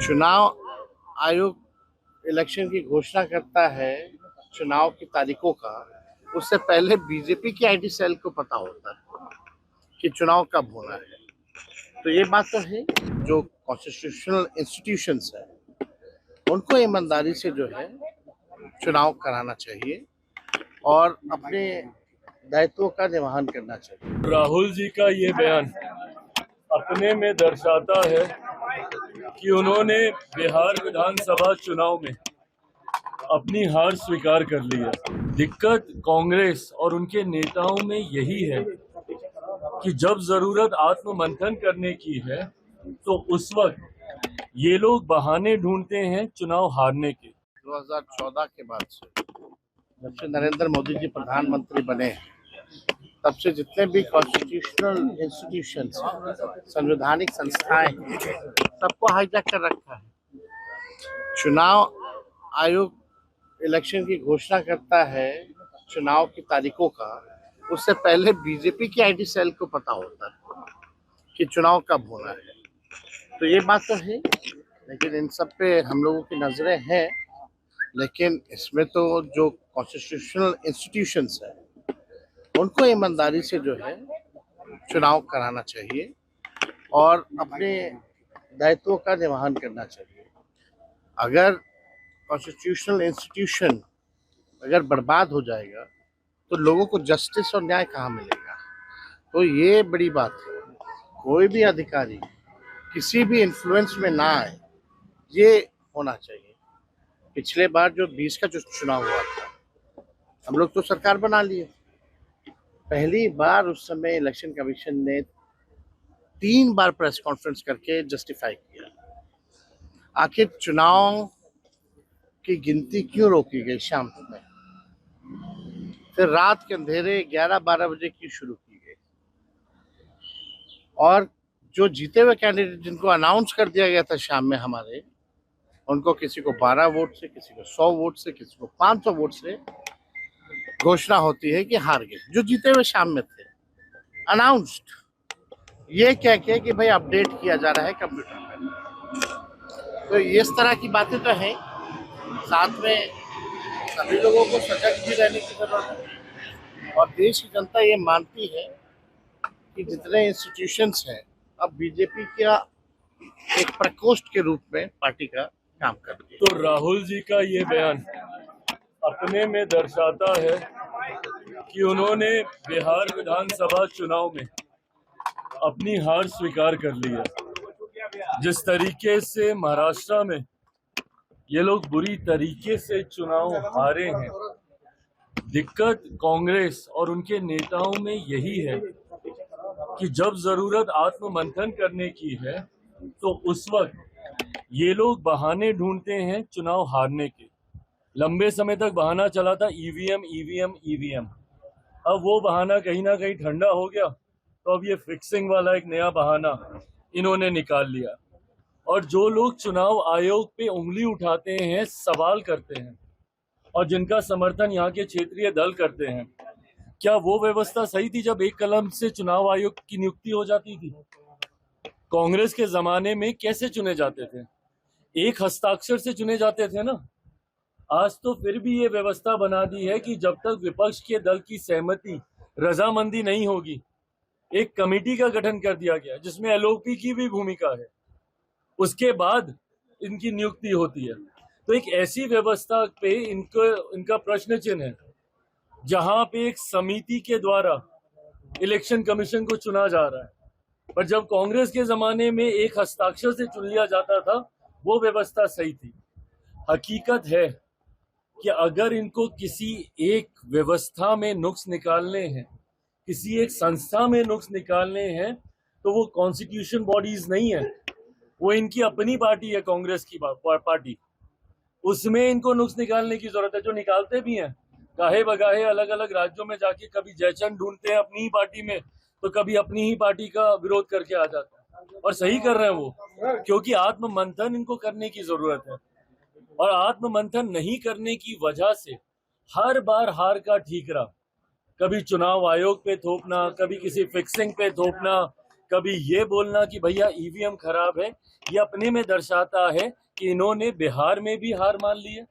चुनाव आयोग इलेक्शन की घोषणा करता है चुनाव की तारीखों का, उससे पहले बीजेपी की आईटी सेल को पता होता है कि चुनाव कब होना है। तो ये बात तो है, जो कॉन्स्टिट्यूशनल इंस्टीट्यूशंस है उनको ईमानदारी से जो है चुनाव कराना चाहिए और अपने दायित्वों का निर्वहन करना चाहिए। राहुल जी का ये बयान अपने में दर्शाता है कि उन्होंने बिहार विधानसभा चुनाव में अपनी हार स्वीकार कर ली है। दिक्कत कांग्रेस और उनके नेताओं में यही है कि जब जरूरत आत्ममंथन करने की है तो उस वक्त ये लोग बहाने ढूंढते हैं चुनाव हारने के। 2014 के बाद से जब से नरेंद्र मोदी जी प्रधानमंत्री बने हैं, तब से जितने भी कॉन्स्टिट्यूशनल इंस्टीट्यूशंस हैं, संवैधानिक संस्थाएं हैं, सबको हाईजैक कर रखा है। चुनाव आयोग इलेक्शन की घोषणा करता है चुनाव की तारीखों का, उससे पहले बीजेपी की आईटी सेल को पता होता है कि चुनाव कब होना है। तो ये बात तो है, लेकिन इन सब पे हम लोगों की नजरें हैं। लेकिन इसमें तो जो कॉन्स्टिट्यूशनल इंस्टीट्यूशंस है उनको ईमानदारी से जो है चुनाव कराना चाहिए और अपने दायित्वों का निर्वहन करना चाहिए। अगर कॉन्स्टिट्यूशनल इंस्टीट्यूशन अगर बर्बाद हो जाएगा तो लोगों को जस्टिस और न्याय कहाँ मिलेगा। तो ये बड़ी बात है, कोई भी अधिकारी किसी भी इन्फ्लुएंस में ना आए, ये होना चाहिए। पिछले बार जो 20 का जो चुनाव हुआ था, हम लोग तो सरकार बना लिए। पहली बार उस समय इलेक्शन कमीशन ने 3 बार प्रेस कॉन्फ्रेंस करके जस्टिफाई किया आखिर चुनाव की गिनती क्यों रोकी गई शाम में। फिर रात के अंधेरे 11-12 बजे की शुरू की गई और जो जीते हुए कैंडिडेट जिनको अनाउंस कर दिया गया था शाम में हमारे, उनको किसी को 12 वोट से, किसी को 100 वोट से, किसी को 500 वोट से घोषणा होती है कि हार गए, जो जीते हुए शाम में थे। अनाउंस्ड ये कह के कि भाई अपडेट किया जा रहा है कंप्यूटर में। तो इस तरह की बातें तो हैं। साथ में सभी लोगों को सजग भी रहने की जरूरत है और देश की जनता ये मानती है कि जितने इंस्टीट्यूशंस हैं अब बीजेपी का एक प्रकोष्ठ के रूप में पार्टी का काम कर रही है। तो राहुल जी का ये बयान अपने में दर्शाता है कि उन्होंने बिहार विधानसभा चुनाव में अपनी हार स्वीकार कर ली है। जिस तरीके से महाराष्ट्र में ये लोग बुरी तरीके से चुनाव हारे हैं, दिक्कत कांग्रेस और उनके नेताओं में यही है कि जब जरूरत आत्ममंथन करने की है तो उस वक्त ये लोग बहाने ढूंढते हैं चुनाव हारने के। लंबे समय तक बहाना चला था ईवीएम ईवीएम ईवीएम, अब वो बहाना कहीं ना कहीं ठंडा हो गया, तो अब ये फिक्सिंग वाला एक नया बहाना इन्होंने निकाल लिया। और जो लोग चुनाव आयोग पे उंगली उठाते हैं, सवाल करते हैं और जिनका समर्थन यहाँ के क्षेत्रीय दल करते हैं, क्या वो व्यवस्था सही थी जब एक कलम से चुनाव आयोग की नियुक्ति हो जाती थी? कांग्रेस के जमाने में कैसे चुने जाते थे? एक हस्ताक्षर से चुने जाते थे ना। आज तो फिर भी ये व्यवस्था बना दी है कि जब तक विपक्ष के दल की सहमति, रजामंदी नहीं होगी, एक कमेटी का गठन कर दिया गया जिसमें एलओपी की भी भूमिका है, उसके बाद इनकी नियुक्ति होती है। तो एक ऐसी व्यवस्था पे इनका प्रश्न चिन्ह है जहां पे एक समिति के द्वारा इलेक्शन कमीशन को चुना जा रहा है। पर जब कांग्रेस के जमाने में एक हस्ताक्षर से चुन लिया जाता था, वो व्यवस्था सही थी। हकीकत है कि अगर इनको किसी एक व्यवस्था में नुक्स निकालने हैं, किसी एक संस्था में नुक्स निकालने हैं, तो वो कॉन्स्टिट्यूशन बॉडीज नहीं है, वो इनकी अपनी पार्टी है, कांग्रेस की पार्टी। उसमें इनको नुक्स निकालने की जरूरत है। जो निकालते भी हैं गाहे बगाहे अलग अलग राज्यों में जाके, कभी जयचंद ढूंढते हैं अपनी ही पार्टी में, तो कभी अपनी ही पार्टी का विरोध करके आ जाता है। और सही कर रहे हैं वो, क्योंकि आत्ममंथन इनको करने की जरूरत है। और आत्ममंथन नहीं करने की वजह से हर बार हार का ठीकरा, कभी चुनाव आयोग पे थोपना, कभी किसी फिक्सिंग पे थोपना, कभी ये बोलना कि भैया ईवीएम खराब है, ये अपने में दर्शाता है कि इन्होंने बिहार में भी हार मान ली है।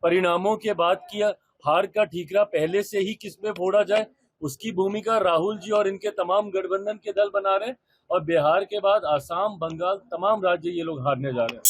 परिणामों के बाद की हार का ठीकरा पहले से ही किस में फोड़ा जाए, उसकी भूमिका राहुल जी और इनके तमाम गठबंधन के दल बना रहे हैं। और बिहार के बाद आसाम, बंगाल, तमाम राज्य ये लोग हारने जा रहे हैं।